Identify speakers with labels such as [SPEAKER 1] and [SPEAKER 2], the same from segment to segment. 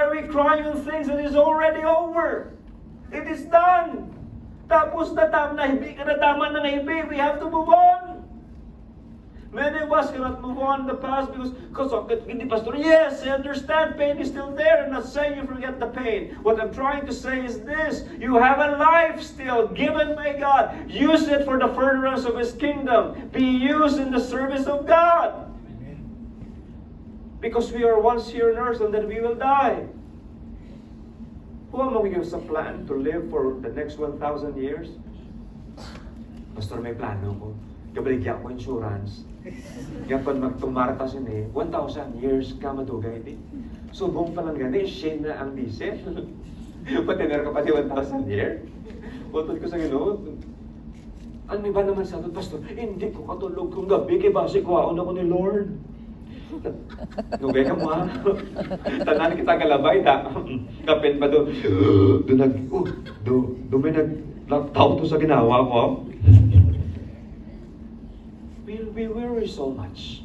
[SPEAKER 1] are we crying on things that is already over? It is done. Tapos na tama na ibi. We have to move on. Many of us cannot move on in the past because hindi, Pastor, yes, I understand pain is still there. I'm not saying you forget the pain. What I'm trying to say is this. You have a life still given by God. Use it for the furtherance of His kingdom. Be used in the service of God. Amen. Because we are once here on earth and then we will die. Who am I gives a plan to live for the next 1,000 years? Pastor, may plano ko. Kabaligyan ko insurance. Yapan magtumarta sin 1,000 years ka madugay di. Subong pa lang gani, shame na ang diesel. Patiner ka pati 1,000 years. Putod ko sa Ginoo. Ano ba naman sa ito, Pastor? Hindi ko katulog kung gabi, kay base kuhaon ako ni Lord. Nugay ka mo ha. Tanan kita kalabay da. Kapin pa doon. Doon may nagtao to sa ginawa ko. We worry so much.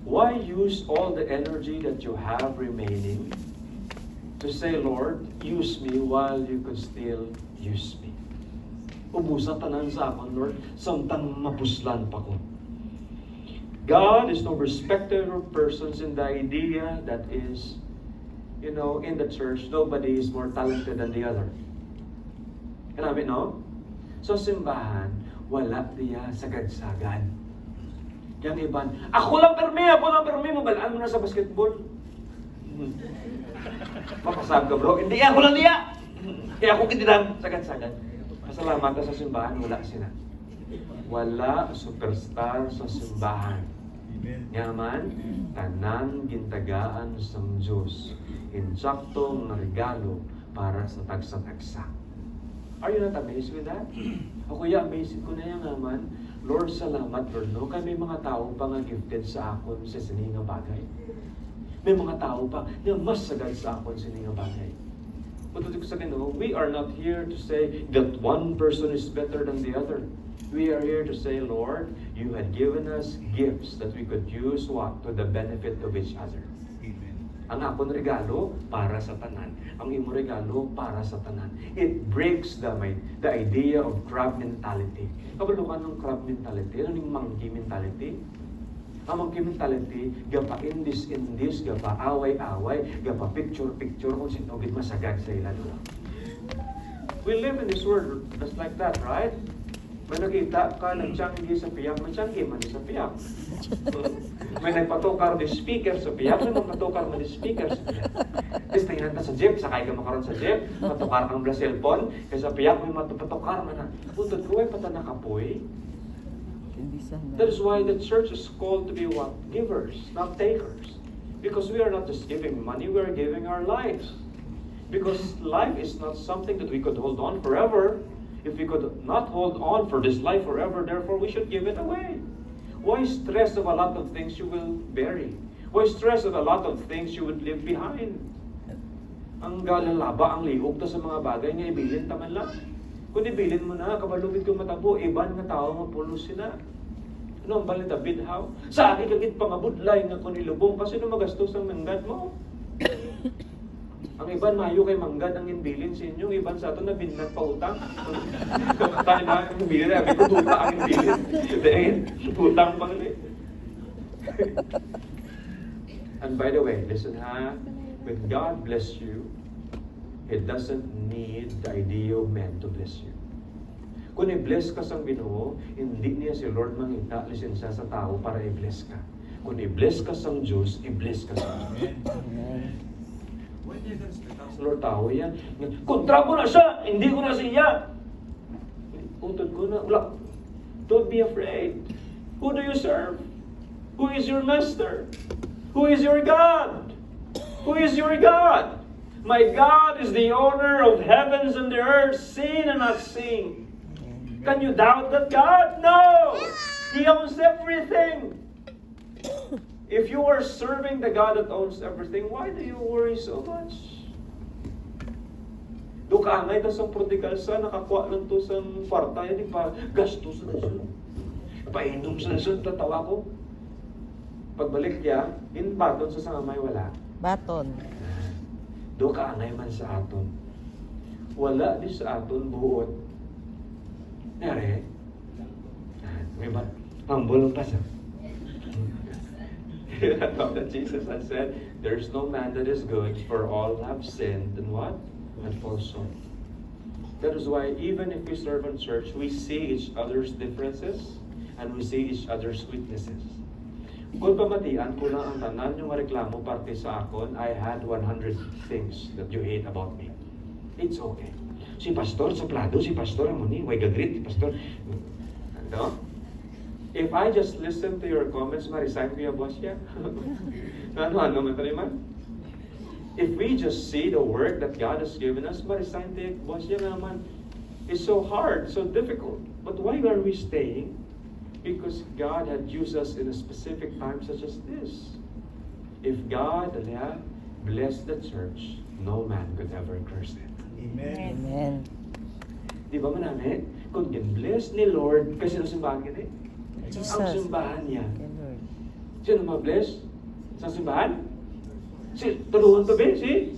[SPEAKER 1] Why use all the energy that you have remaining to say, Lord, use me while you could still use me? Ubusa tanan sa akon, Lord, samtang mapuslan pa ko. God is no respecter of persons in the idea that is, in the church, nobody is more talented than the other. Grabe, no? So, simbahan, wala diya sagad-sagad. Yang iban, ako lang permi, mabalaan mo na sa basketball. Mapasab ka, bro. Hindi, ako lang diya. Kaya ako kitilang sagad-sagad. Pasalamat sa simbahan, wala sila. Wala superstar sa simbahan. Yaman, tanan gintagaan sa Diyos. Insaktong regalo para sa tagsa-tagsa. Are you not amazed with that? Ako amazed ko na yan naman. Lord, salamat, Lord, no? Kaya may mga tao pa nga gifted sa akon sa sininga bagay. May mga tao pa na mas sagad sa akon sa sininga bagay. Patuloy ko sa Ginoo, we are not here to say that one person is better than the other. We are here to say, Lord, you had given us gifts that we could use what? To the benefit of each other. Ang akong regalo para sa tanan. Ang imo regalo para sa tanan. It breaks the idea of crab mentality. Kabalukan ng crab mentality, ano yung monkey mentality? Ang monkey mentality, gapa in this, gapa away-away, gapa picture-picture, kung sino gid masagad sa ilan. We live in this world just like that, right? May nakita ka, nagtiyanggi sa piyak, nagtiyanggi man sa piyak. May nagpatukar di speaker sa piyak, may magpatukar man di speaker sa piyak. Tapos tingnan ta sa jeep, sakay ka makaroon sa jeep, patukar kang cellphone, kaya sa piyak may matupatukar man na. Putod ko ay patanakapoy. That is why the church is called to be what? Givers, not takers. Because we are not just giving money, we are giving our lives. Because life is not something that we could hold on forever. If we could not hold on for this life forever, therefore we should give it away. Why stress of a lot of things you will bury? Why stress of a lot of things you would leave behind? Ang galalaba, ang liog to sa mga bagay nga ibilin taman lang. Kung ibilin mo na, kabalubid kong matabo, iban nga tao mapulos sila. Ano ang balita, bidhaw? Sa akin kagit pangabudlay nga kung ilubong, kasi no magastos ang manggad mo. Ang iban mayo kay manggad ang inbilin sa inyo, iban sa ato na binat pa utang. Tayo na ang inbilin, sabi ko tuta ang inbilin. Dahil, utang pang ulit. And by the way, listen ha, when God bless you, He doesn't need the idea of men to bless you. Kung i-bless ka sa Ginoo, hindi niya si Lord mangita lisensya sa tao para i-bless ka. Kung i-bless ka sa Diyos, i-bless ka sa Diyos. Lord, tao yan. Kontra ko na siya, hindi ko na siya. Utod ko na, wala. Don't be afraid. Who do you serve? Who is your master? Who is your God? Who is your God? My God is the owner of heavens and the earth, seen and not seen. Can you doubt that God? No! He owns everything. If you are serving the God that owns everything, why do you worry so much? Dukangay to sa prodigal sa nakakuha lang to sa kwarta, yan pa gastos na siya. Painom sa siya, tatawa ko. Pagbalik niya, inbaton sa sangamay wala.
[SPEAKER 2] Baton.
[SPEAKER 1] Do kaangay man sa aton. Wala di sa aton buot. Nare. May ba? Humble pa sa. That Jesus has said, there's no man that is good, for all have sinned and what? And fall short. That is why even if we serve in church, we see each other's differences and we see each other's weaknesses. Kung pamatian ko lang ang tanan yung reklamo parte sa akon, I had 100 things that you hate about me. It's okay. Si pastor suplado, si pastor amoni, way gagrit, si pastor. No? If I just listen to your comments, ma-resign ko yung boss niya. Ano man man? If we just see the work that God has given us, ma-resign to yung boss niya naman. It's so hard, so difficult. But why are we staying? Because God had used us in a specific time such as this. If God had blessed the church, no man could ever curse it.
[SPEAKER 3] Amen.
[SPEAKER 2] Amen.
[SPEAKER 1] Di ba manami? Kung bless ni Lord, kasi ang simbahan gani?
[SPEAKER 2] Jesus.
[SPEAKER 1] Ang simbahan niya.
[SPEAKER 2] Okay, Lord.
[SPEAKER 1] Sino ma-bless? Sa simbahan? Si, tulungan to be? Si?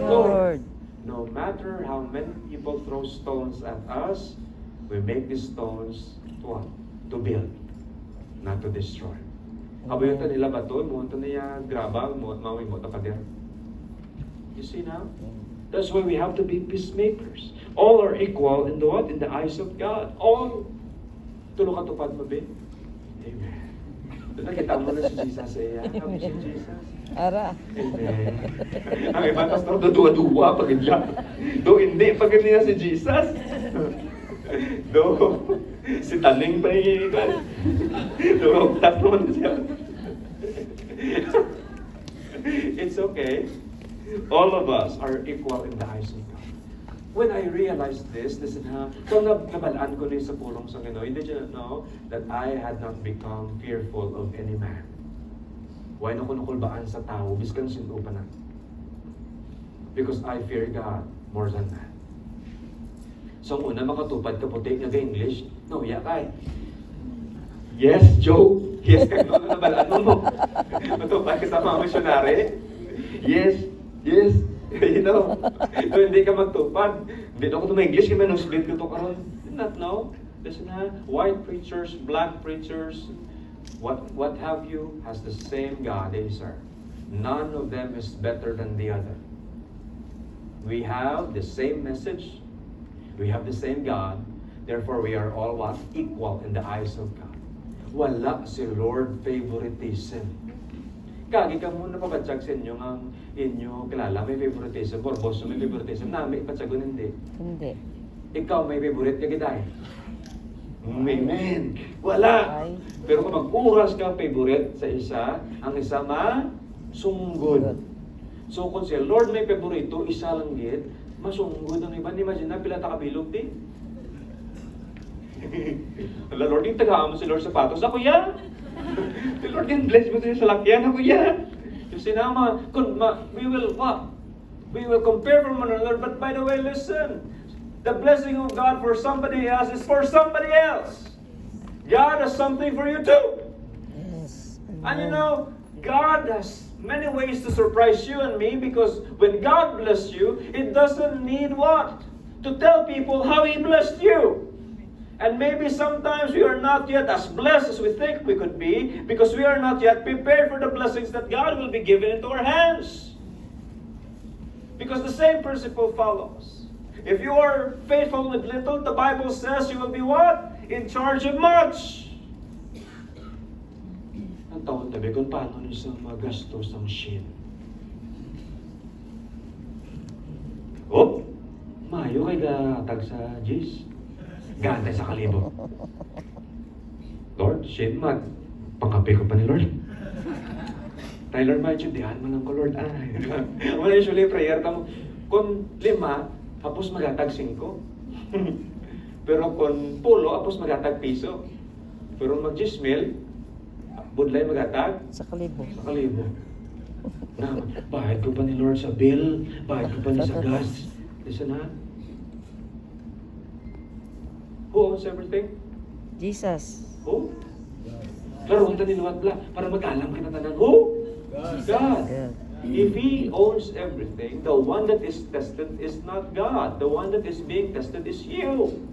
[SPEAKER 2] Lord.
[SPEAKER 1] No matter how many people throw stones at us, we make these stones to what? To build, not to destroy. Abayon ta nila baton, mo ta niya grabang, mo mawi mo ta pader. You see now? That's why we have to be peacemakers. All are equal in the what? In the eyes of God. All. Tulo ka tupad mo, Ben? Amen. Nakita mo na si Jesus sa iya. Sabi si Jesus.
[SPEAKER 2] Ara.
[SPEAKER 1] Amen. Ang iba, pastor, duwa-duwa pag hindi. Do hindi, pag hindi na si Jesus. Do, si Taning pa yung ikan. Do, tap naman siya. It's okay. All of us are equal in the eyes of God. When I realized this, listen ha, kung nabalaan ko rin sa pulong sa Ginoo, did you know that I had not become fearful of any man? Why nakunukulbaan sa tao, biskan sinuo pa na? Because I fear God more than man. So, ang una makatupad ka puti nga English, no, yakay. Yes, Joe. Yes, kano na nabalaan mo. Matupad ka sa mga missionary. Yes, yes. You know, kung hindi ka magtupad, hindi ako ito English, kaya nung split ko ito karon. Did not know. Listen na, white preachers, black preachers, what have you, has the same God they serve. None of them is better than the other. We have the same message. We have the same God. Therefore, we are all what? Equal in the eyes of God. Wala si Lord favoritism. Kagi ka muna pabatsag sa inyo ang inyo kilala may favoritism. Borboso may favoritism. Nami, patsagon hindi.
[SPEAKER 2] Hindi.
[SPEAKER 1] Ikaw may favorite ka giday. Amen. Wala.
[SPEAKER 2] Ay.
[SPEAKER 1] Pero kung mag-uras ka favorite sa isa, ang isa masunggod. So kung si Lord may favorito, isa lang gid, masunggod ang iba. Imagine na pila ta kabilog di. Wala Lord, yung tagaan mo si Lord sapatos. Ako yan. Si Lord yung bless mo sa lakyan. Ako yan. Yung sinama, we will what? We will compare from one another. But by the way, listen. The blessing of God for somebody else is for somebody else. God has something for you too.
[SPEAKER 2] Yes.
[SPEAKER 1] And you know, God has many ways to surprise you and me, because when God bless you, it doesn't need what? To tell people how He blessed you. And maybe sometimes we are not yet as blessed as we think we could be, because we are not yet prepared for the blessings that God will be given into our hands. Because the same principle follows. If you are faithful with little, the Bible says you will be what? In charge of much. Ang taon tabi kung paano nyo sa magastos ang shin. Oh, mayo kay gatag sa Jis. Gantay sa kalibo. Lord, shin man. Pangkape ko pa ni Lord. Tyler, maintindihan mo lang ko, Lord. Wala usually prayer ka mo. Kung 5, hapos magatag 5. Pero kung 10, hapos magatag piso. Pero mag-10,000, budlay magatag
[SPEAKER 2] Sa kalibo.
[SPEAKER 1] sa kalibo. Na, bahid ko pa ni Lord sa bill, bahid ko pa ni sa gas. Listen ha. Who owns everything?
[SPEAKER 2] Jesus.
[SPEAKER 1] Who? Klaro, kung tanin what bla, para mag-alam kita tanan. Who? God.
[SPEAKER 2] Good.
[SPEAKER 1] If He owns everything, the one that is tested is not God. The one that is being tested is you.